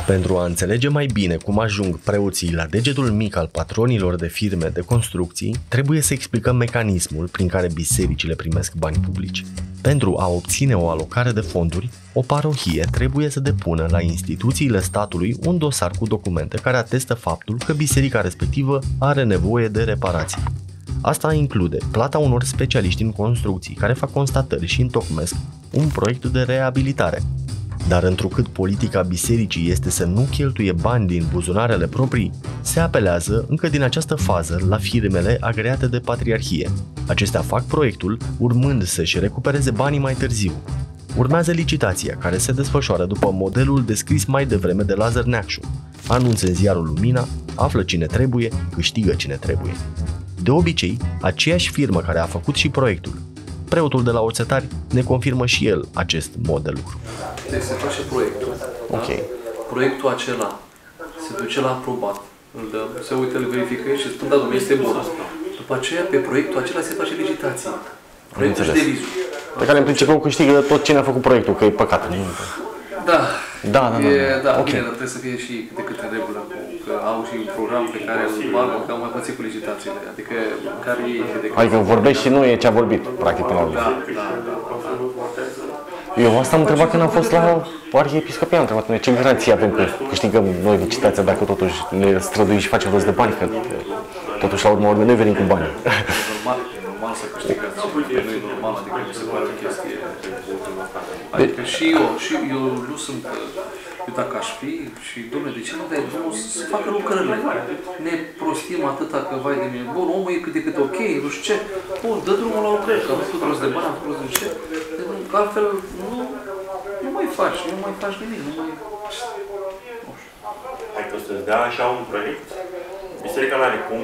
Pentru a înțelege mai bine cum ajung preoții la degetul mic al patronilor de firme de construcții, trebuie să explicăm mecanismul prin care bisericile primesc bani publici. Pentru a obține o alocare de fonduri, o parohie trebuie să depună la instituțiile statului un dosar cu documente care atestă faptul că biserica respectivă are nevoie de reparații. Asta include plata unor specialiști în construcții care fac constatări și întocmesc un proiect de reabilitare. Dar întrucât politica bisericii este să nu cheltuie bani din buzunarele proprii, se apelează încă din această fază la firmele agreate de patriarhie. Acestea fac proiectul urmând să-și recupereze banii mai târziu. Urmează licitația, care se desfășoară după modelul descris mai devreme de Lazar Neacșu. Anunță în ziarul Lumina, află cine trebuie, câștigă cine trebuie. De obicei, aceeași firmă care a făcut și proiectul, preotul de la Oțetari, ne confirmă și el acest mod de lucru. Deci se face proiectul. Ok. Da? Proiectul acela se duce la aprobat, îl dă, se uită, îl verifică și spun, da, domnule, este bun. După aceea, pe proiectul acela se face licitație. Proiectul și devizul. Pe care în principiu câștigă tot cine a făcut proiectul, că e păcat. Da. Da, okay. Bine, dar trebuie să fie și câte câte regulă, că au și un program pe care îl bagă, că au mai pățit cu licitațiile, adică care e... Adică vorbești și nu e ce a vorbit, practic, până la urmă. Da. Eu asta am întrebat când am fost la Arhiepiscopia, am întrebat noi ce garanție avem că câștigăm noi licitația dacă totuși ne străduim și facem rost de bani, că totuși la urmă noi venim cu bani. Normal să câștigați, nu e normal, adică mi se pare o chestie... Adică și eu nu sunt... Eu dacă aș fi și, dom'le, de ce nu dai drumul să facă lucrările? Ne prostim atâta că, vai de mine, bun, omul e cât de cât ok, nu știu ce, bun, dă drumul la lucrări, că am făcut rost de bani, am făcut rost de ce, că altfel nu mai faci nimic, nu mai... Hai că să-ți dea așa un proiect, biserica n-are cum,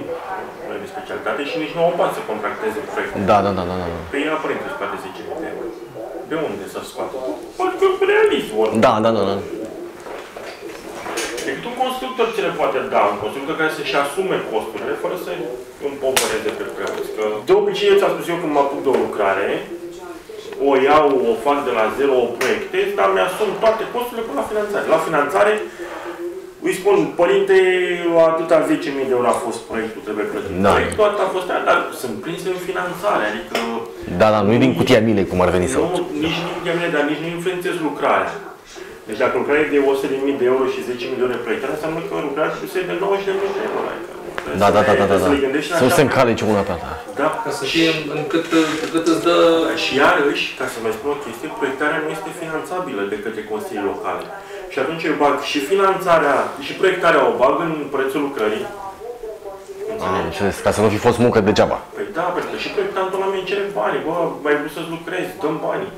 nu are de specialitate și nici nu au bani să contracteze un proiect. Da. Pe ea, părinte, scoate 10.000 de euro. De unde să scoate? Adică realist, ori. Da. Decât un constructor ce le poate da, un constructor care să-și asume costurile fără să împovăreze pe preoți. Că de obicei, eu ți-am spus eu când mă apuc de o lucrare, o iau, o fac de la zero, o proiectez, dar mi-asum toate costurile până la finanțare. La finanțare, îi spun, părinte, atâta 10.000 de euro a fost proiectul, trebuie plătit. Da. Proiectul atât a fost, dar sunt prinse în finanțare, adică... Da, nu e din cutia milei cum ar veni să... Nici din cutia milei, dar nici nu influențez lucrarea. Deci dacă lucrarea e de 100.000 de euro și 10.000 de euro de proiectare, înseamnă că lucrarea și de 90.000 de euro. Da. Să nu se încalece una pe alta. Da, ca să știe cât îți dă... Și iarăși, ca să mai spun o chestie, proiectarea nu este finanțabilă de către consilii locale. Și atunci eu bag și finanțarea, și proiectarea o bag în prețul lucrării. Ca să nu fi fost muncă degeaba. Păi da, pentru că și proiectantul la mine cere bani. Bă, mai vrei să-ți lucrezi, dăm banii.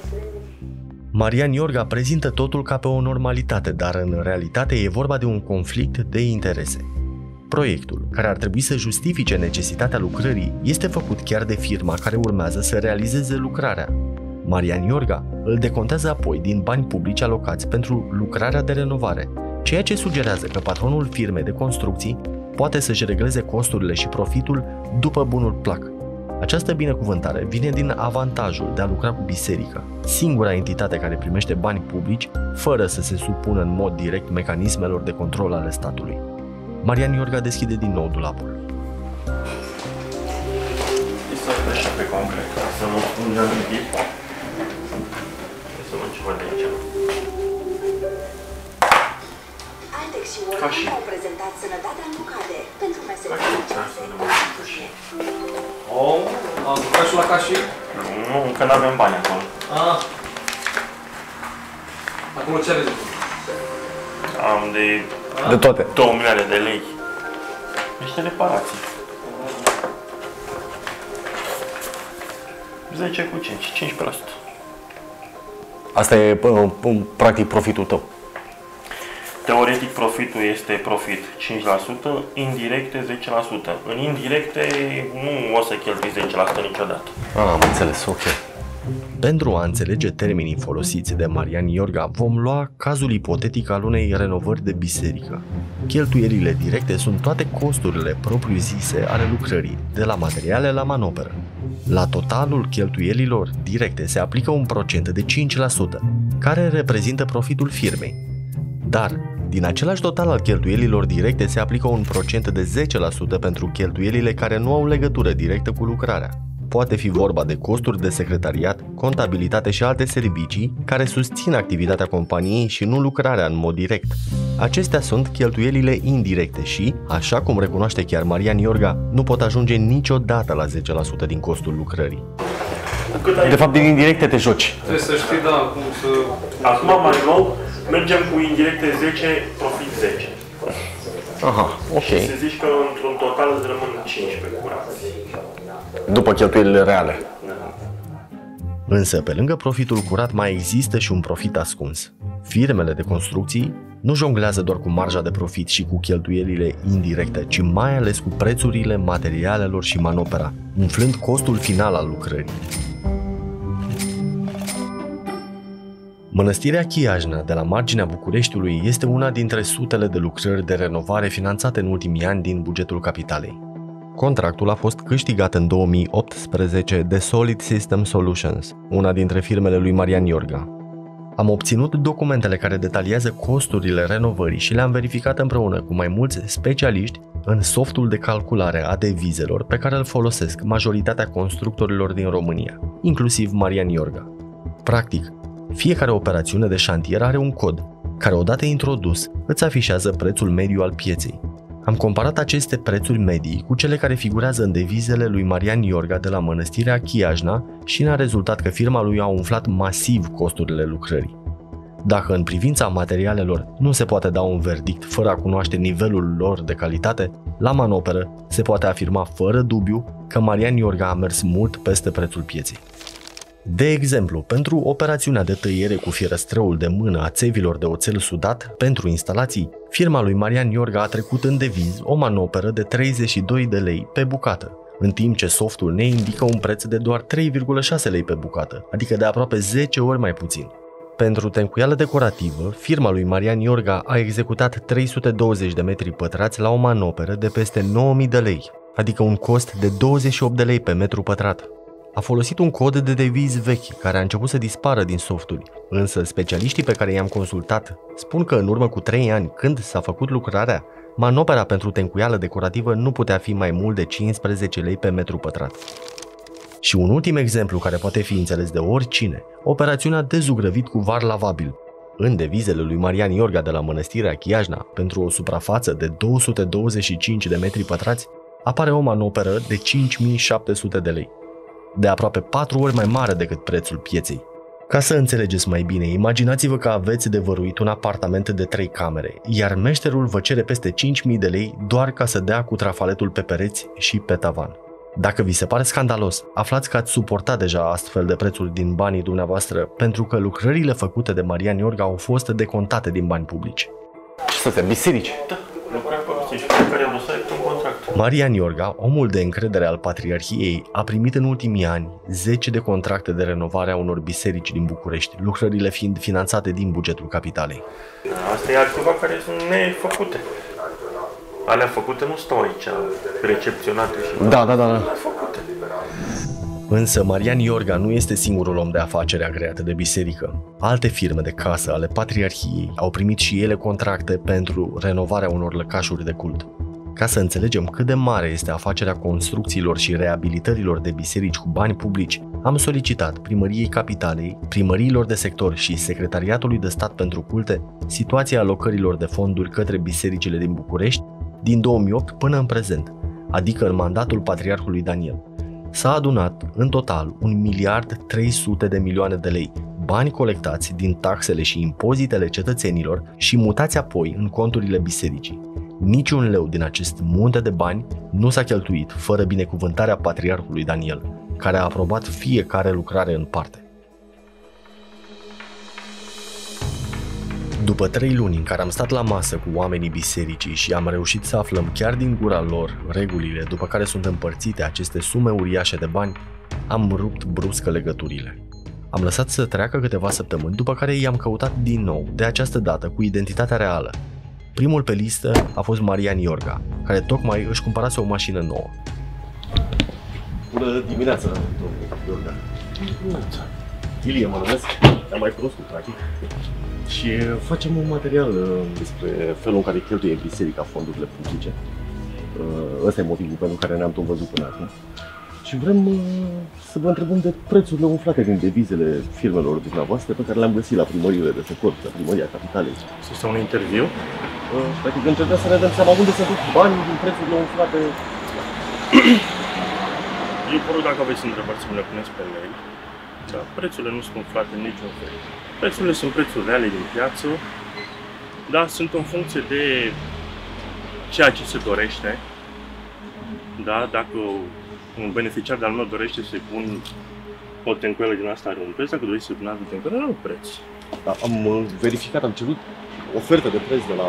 Marian Iorga prezintă totul ca pe o normalitate, dar în realitate e vorba de un conflict de interese. Proiectul, care ar trebui să justifice necesitatea lucrării, este făcut chiar de firma care urmează să realizeze lucrarea. Marian Iorga îl decontează apoi din bani publici alocați pentru lucrarea de renovare, ceea ce sugerează că patronul firmei de construcții poate să-și regleze costurile și profitul după bunul plac. Această binecuvântare vine din avantajul de a lucra cu biserica, singura entitate care primește bani publici fără să se supună în mod direct mecanismelor de control ale statului. Marian Iorga deschide din nou dulapul. Să așa pe concret, să nu spun nimic. Să luăm ceva de aici. Altex și Warren au prezentat sănătatea nu cade pentru meseria aceasta. Am lucrat și la cașii? Nu, încă n-avem bani acolo. Acolo ce aveți? Am de toate. 2 milioane de lei. Niște reparații. 10 cu 5, 15%. Asta e practic profitul tău. Teoretic profitul este profit 5%, indirecte 10%. În indirecte nu o să cheltui 10% niciodată. Am înțeles, ok. Pentru a înțelege termenii folosiți de Marian Iorga, vom lua cazul ipotetic al unei renovări de biserică. Cheltuielile directe sunt toate costurile propriu-zise ale lucrării, de la materiale la manoperă. La totalul cheltuielilor directe se aplică un procent de 5%, care reprezintă profitul firmei. Dar, din același total al cheltuielilor directe se aplică un procent de 10% pentru cheltuielile care nu au legătură directă cu lucrarea. Poate fi vorba de costuri de secretariat, contabilitate și alte servicii care susțin activitatea companiei și nu lucrarea în mod direct. Acestea sunt cheltuielile indirecte și, așa cum recunoaște chiar Marian Iorga, nu pot ajunge niciodată la 10% din costul lucrării. De fapt, din indirecte te joci. Trebuie să știi, da, cum să... Acum, mai nou, mergem cu indirecte 10, profit 10. Aha, ok. Și să zici că într-un total îți rămân 15 curați. După cheltuielile reale. Însă, pe lângă profitul curat, mai există și un profit ascuns. Firmele de construcții nu jonglează doar cu marja de profit și cu cheltuielile indirecte, ci mai ales cu prețurile materialelor și manopera, umflând costul final al lucrării. Mănăstirea Chiajna, de la marginea Bucureștiului, este una dintre sutele de lucrări de renovare finanțate în ultimii ani din bugetul capitalei. Contractul a fost câștigat în 2018 de Solid System Solutions, una dintre firmele lui Marian Iorga. Am obținut documentele care detaliază costurile renovării și le-am verificat împreună cu mai mulți specialiști în softul de calculare a devizelor pe care îl folosesc majoritatea constructorilor din România, inclusiv Marian Iorga. Practic, fiecare operațiune de șantier are un cod, care odată introdus îți afișează prețul mediu al pieței. Am comparat aceste prețuri medii cu cele care figurează în devizele lui Marian Iorga de la Mănăstirea Chiajna și ne-a rezultat că firma lui a umflat masiv costurile lucrării. Dacă în privința materialelor nu se poate da un verdict fără a cunoaște nivelul lor de calitate, la manoperă se poate afirma fără dubiu că Marian Iorga a mers mult peste prețul pieței. De exemplu, pentru operațiunea de tăiere cu fierăstrăul de mână a țevilor de oțel sudat pentru instalații, firma lui Marian Iorga a trecut în deviz o manoperă de 32 de lei pe bucată, în timp ce softul ne indică un preț de doar 3,6 lei pe bucată, adică de aproape 10 ori mai puțin. Pentru tencuială decorativă, firma lui Marian Iorga a executat 320 de metri pătrați la o manoperă de peste 9.000 de lei, adică un cost de 28 de lei pe metru pătrat. A folosit un cod de deviz vechi, care a început să dispară din softuri, însă specialiștii pe care i-am consultat spun că în urmă cu 3 ani, când s-a făcut lucrarea, manopera pentru tencuială decorativă nu putea fi mai mult de 15 lei pe metru pătrat. Și un ultim exemplu care poate fi înțeles de oricine, operațiunea de zugrăvit cu var lavabil. În devizele lui Marian Iorga de la Mănăstirea Chiajna, pentru o suprafață de 225 de metri pătrați, apare o manoperă de 5.700 de lei, de aproape 4 ori mai mare decât prețul pieței. Ca să înțelegeți mai bine, imaginați-vă că aveți de văruit un apartament de 3 camere, iar meșterul vă cere peste 5.000 de lei doar ca să dea cu trafaletul pe pereți și pe tavan. Dacă vi se pare scandalos, aflați că ați suportat deja astfel de prețuri din banii dumneavoastră pentru că lucrările făcute de Marian Iorga au fost decontate din bani publici. Ce să fie, biserici? Da, lucrăm pe biserici, fiecare dosar este un contract. Marian Iorga, omul de încredere al Patriarhiei, a primit în ultimii ani 10 de contracte de renovare a unor biserici din București, lucrările fiind finanțate din bugetul capitalei. Asta e altceva care sunt nefăcute. Alea făcute nu stau aici, recepționate și... Da. Făcute. Însă Marian Iorga nu este singurul om de afaceri agreat de biserică. Alte firme de casă ale Patriarhiei au primit și ele contracte pentru renovarea unor lăcașuri de cult. Ca să înțelegem cât de mare este afacerea construcțiilor și reabilitărilor de biserici cu bani publici, am solicitat Primăriei Capitalei, primăriilor de sector și Secretariatului de Stat pentru Culte situația alocărilor de fonduri către bisericile din București din 2008 până în prezent, adică în mandatul Patriarhului Daniel. S-a adunat în total 1.300 milioane de lei, bani colectați din taxele și impozitele cetățenilor și mutați apoi în conturile bisericii. Niciun leu din acest munte de bani nu s-a cheltuit fără binecuvântarea Patriarhului Daniel, care a aprobat fiecare lucrare în parte. După 3 luni în care am stat la masă cu oamenii bisericii și am reușit să aflăm chiar din gura lor regulile după care sunt împărțite aceste sume uriașe de bani, am rupt brusc legăturile. Am lăsat să treacă câteva săptămâni, după care i-am căutat din nou, de această dată cu identitatea reală. Primul pe listă a fost Marian Iorga, care tocmai își cumpărase o mașină nouă. Bună dimineața, domnule Iorga. Ilie mă numesc, am mai cunoscut, practic. Și facem un material despre felul în care cheltuie biserica fondurile publice. Ăsta e motivul pentru care ne-am tot văzut până acum. Și vrem să vă întrebăm de prețurile umflate din devizele firmelor dumneavoastră pe care le-am găsit la primăriile de sector, la Primăria Capitalei. Este un interviu? Practic încercăm să ne dăm seama unde se duc banii din prețurile umflate. Eu vă rog, dacă aveți întrebări, să le puneți pe mail. Da, prețurile nu sunt umflate în niciun fel. Prețurile sunt prețuri reale din piață, dar sunt în funcție de ceea ce se dorește. Da, dacă un beneficiar de-al meu dorește să-i pun o tencuelă din asta, are un preț, dacă dorește să-i pun altă tencuelă, are un preț. Da, am verificat, am cerut oferte de preț de la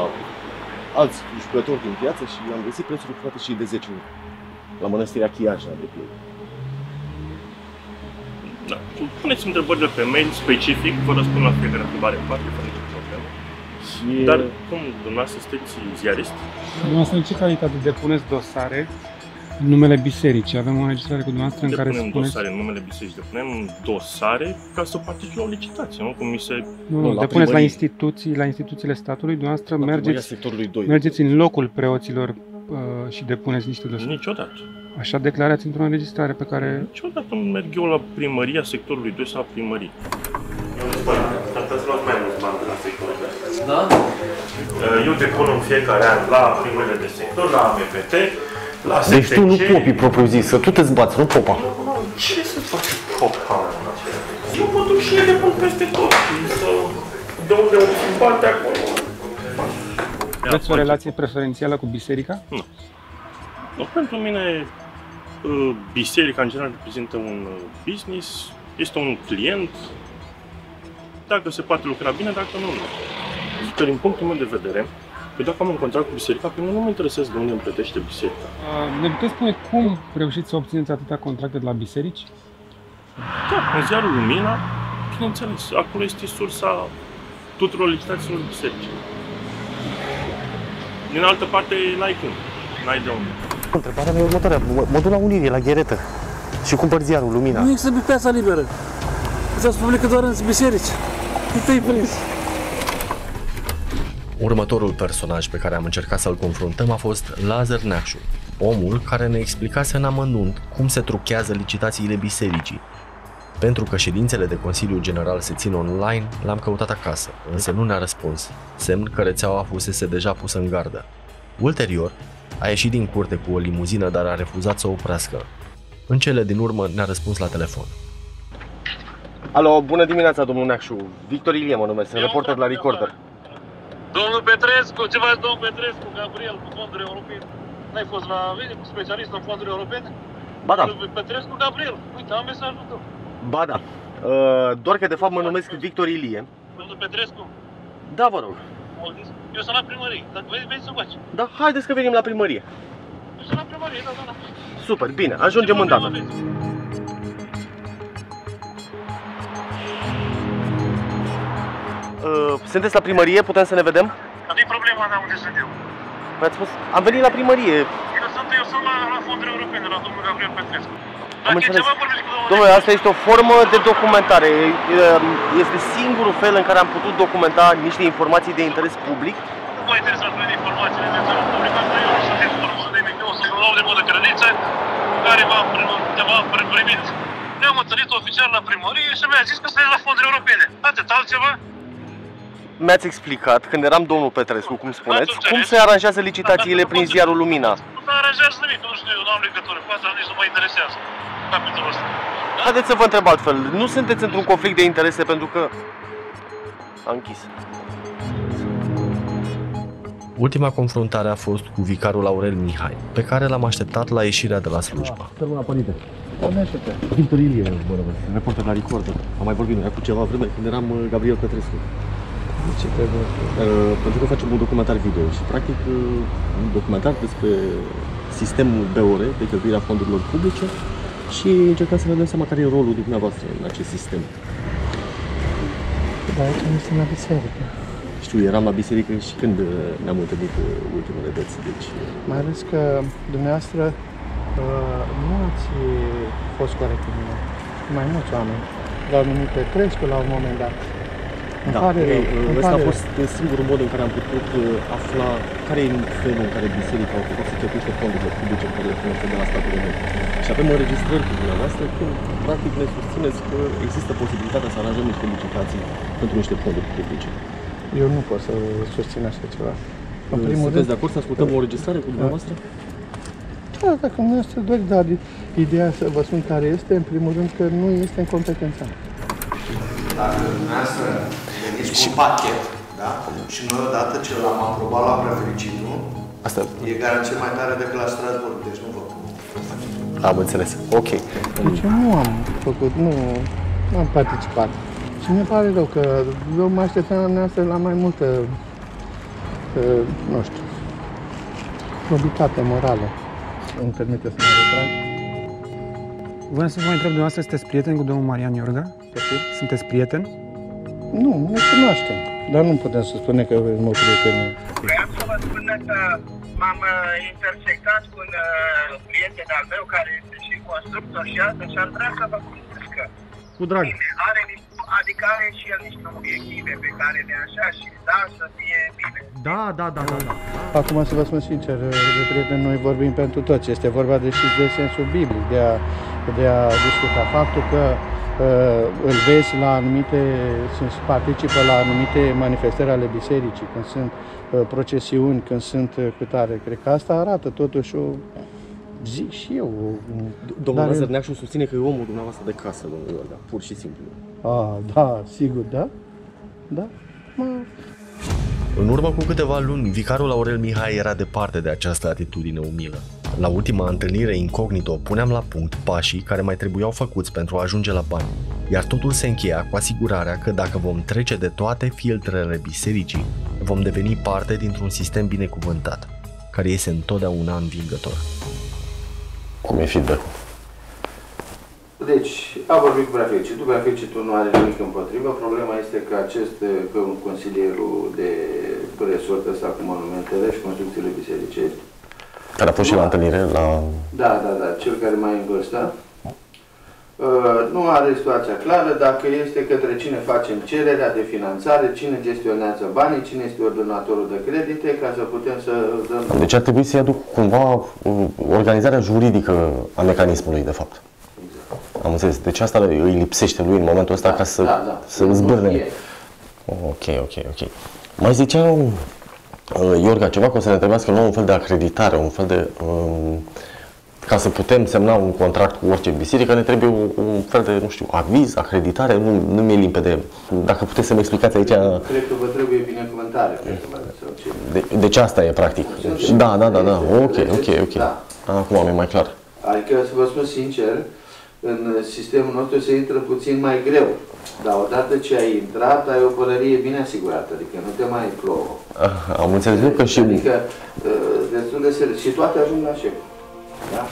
alți jucători din piață și am găsit prețuri umflate și de 10 ori. La Mănăstirea Chiajna, de pildă. Da. Puneți întrebările pe mail specific, vă răspund la fiecare întrebare în parte, fără nicio problemă. Dar cum, dumneavoastră sunteți ziarist? Dumneavoastră, în ce calitate depuneți dosare în numele bisericii? Avem o înregistrare cu dumneavoastră în care depunem spuneți... dosare în numele bisericii, depunem dosare ca să participe la o licitație, nu? Cum mi se... Nu, depuneți la instituțiile statului, dumneavoură mergeți în locul preoților și depuneți niște dosare. Niciodată. Așa declarați într-o înregistrare pe care... Niciodată nu merg eu la primăria sectorului 2 sau la primărie. Dar să luați mai mulți bani de la sectorul 2. Da? Eu depun în fiecare an la primările de sector, la AMPT, la STC... Deci tu nu popii propriu-zisă, tu te zbați, nu popa. Ce să faci popa? Eu mă duc și le depun peste tot. De unde o bani de acolo. Aveți o relație preferențială cu biserica? Nu. No, pentru mine, biserica în general reprezintă un business, este un client, dacă se poate lucra bine, dacă nu, nu. Că din punctul meu de vedere, că dacă am un contract cu biserica, pe mine nu mă interesează de unde îmi plătește biserica. Ne puteți spune cum reușiți să obțineți atâtea contracte de la biserici? Da, în ziarul Lumina, bineînțeles, acolo este sursa tuturor licitațiilor bisericii. Din altă parte, n-ai cum, n-ai de unde. Întrebarea mea e următoarea. Mă duc la Unirii, la Gheretă și cumpăr ziarul Lumina. Nu există pe piața liberă. Îți publică doar în biserici. Nu te-ai prins. Următorul personaj pe care am încercat să-l confruntăm a fost Lazar Neacșu, omul care ne explicase în amănunt cum se truchează licitațiile bisericii. Pentru că ședințele de Consiliu General se țin online, l-am căutat acasă, însă nu ne-a răspuns, semn că rețeaua fusese deja pusă în gardă. Ulterior, a ieșit din curte cu o limuzină, dar a refuzat să o oprească. În cele din urmă ne-a răspuns la telefon. Alo, bună dimineața, domnul Neacșu. Victor Ilie mă numesc, sunt reporter la Recorder. Domnul Petrescu, ce faci, domnul Petrescu, Gabriel, cu fonduri europene? N-ai fost la vine cu specialist în fonduri europene? Ba da. Petrescu, Gabriel, uite, am mesajul tău. Ba da. Doar că de fapt mă numesc Victor Ilie. Domnul Petrescu? Da, vă rog. Eu sunt la primărie, dacă vezi să faci. Da, haideți că venim la primărie. Eu sunt la primărie, da. Super, bine, ajungem îndată. Sunteți la primărie? Putem să ne vedem? Dar nu-i problema mea unde sunt eu. Păi ați spus, am venit la primărie. Eu sunt la fonduri europene, la domnul Gabriel Petrescu. Am înțeles. Domnule, asta este o formă de documentare. Este singurul fel în care am putut documenta niște informații de interes public. Nu mă interesează de informațiile de interes public, asta eu nu sunt informat de nimic. Eu sunt un om de bună credință care m-a primit. Ne-am întâlnit oficial la primărie și mi-a zis că sunteți la fonduri europene. Atât, altceva? Mi-ați explicat, când eram domnul Petrescu, cum spuneți, cum se aranjează licitațiile prin ziarul Lumina. Nu se aranjează nimic, nu știu, eu nu am legătură cu asta, nici nu mă interesează capitolul ăsta. Haideți să vă întreb altfel, nu sunteți într-un conflict de interese pentru că... A închis. Ultima confruntare a fost cu vicarul Aurel Mihai, pe care l-am așteptat la ieșirea de la slujbă. Victor Ilie, reporter la Recorder. Am mai vorbit noi acum ceva vreme când eram Gabriel Petrescu. Ce trebuie? Pentru că facem un documentar video și practic un documentar despre sistemul BOR de cheltuirea fondurilor publice și încercăm să ne dăm seama care e rolul dumneavoastră în acest sistem. Da, aici nu sunt la biserică. Știu, eram la biserică și când ne-am întâlnit ultimele dăți, deci... Mai ales că dumneavoastră nu ați fost corect cu mine. Mai mulți oameni l-au numit Petrescu la un moment dat. Da, ăsta a fost singurul mod în care am putut afla care e felul în care biserica a făcut să cheltuiește fondurile publice care le primește de la statul român. Și avem înregistrări cu dumneavoastră când practic ne susțineți că există posibilitatea să aranjăm niște licitații pentru niște fonduri publice. Eu nu pot să susțin așa ceva. În primul Sunteți de acord să ascultăm o înregistrare cu dumneavoastră? Da, dacă dumneavoastră doriți, dar ideea să vă spun care este, în primul rând că nu este în competența. Dacă dumneavoastră veniți cu un pachet, da? Și noi odată ce l-am aprobat la prefericiu, asta e garanție mai tare decât la Strasbourg, deci nu vă am înțeles, ok. Deci eu nu am făcut, nu am participat. Și mi pare rău că eu mă așteptam la dumneavoastră la mai multă, nu știu, probitate morală. Îmi permite să mă retrag. Vreau să vă întreb, dumneavoastră, sunteți prieten cu domnul Marian Iorga? Sunteți prieten? Nu, ne cunoaștem, dar nu putem să spunem că avem o prietenie. Vreau să vă spun că m-am intersectat cu un prieten al meu care este și constructor și asta și ar vrea să vă cunosc că cu drag. Adică are și el niște obiective pe care le așa și da, să fie bine. Da. Acum să vă spun sincer, de prieten, noi vorbim pentru toți. Este vorba de sensul biblic, de a discuta faptul că îl vezi la anumite, participă la anumite manifestări ale bisericii, când sunt procesiuni, când sunt câtare. Cred că asta arată totuși o... Zic și eu. Domnul Lazărneacșu susține că e omul dumneavoastră de casă, domnul Iorga, pur și simplu. Da, sigur, da. Da. În urmă cu câteva luni, vicarul Aurel Mihai era departe de această atitudine umilă. La ultima întâlnire incognito puneam la punct pașii care mai trebuiau făcuți pentru a ajunge la bani, iar totul se încheia cu asigurarea că dacă vom trece de toate filtrele bisericii, vom deveni parte dintr-un sistem binecuvântat, care iese întotdeauna învingător. Cum e feedback-ul? Deci, a vorbit cu prefericitul, prefericitul nu are nimic împotrivă. Problema este că consilierul de resort ăsta cu monumentele și construcțiile bisericești, care a fost și la întâlnire la... Da, cel care mai în vârstă, nu are situația clară dacă este către cine facem cererea de finanțare, cine gestionează banii, cine este ordonatorul de credite, ca să putem să dăm... Deci ar trebui să-i aduc cumva organizarea juridică a mecanismului, de fapt. Am înțeles. Deci asta îi lipsește lui în momentul ăsta ca să zbârne. Ok. Mai zicea Iorga ceva că o să ne trebuiască un fel de acreditare, un fel de... ca să putem semna un contract cu orice biserică, ne trebuie un fel de, nu știu, aviz, acreditare, nu mi-e limpede. Dacă puteți să-mi explicați aici... Cred că vă trebuie binecuvântare. Deci asta e, practic. Da. Ok. Da. Acum mi-e mai clar. Adică, să vă spun sincer, în sistemul nostru se intră puțin mai greu. Dar odată ce ai intrat, ai o pălărie bine asigurată, adică nu te mai plouă. Am înțeles că și... Adică, destul de serios. Și toate ajung la șef. Da?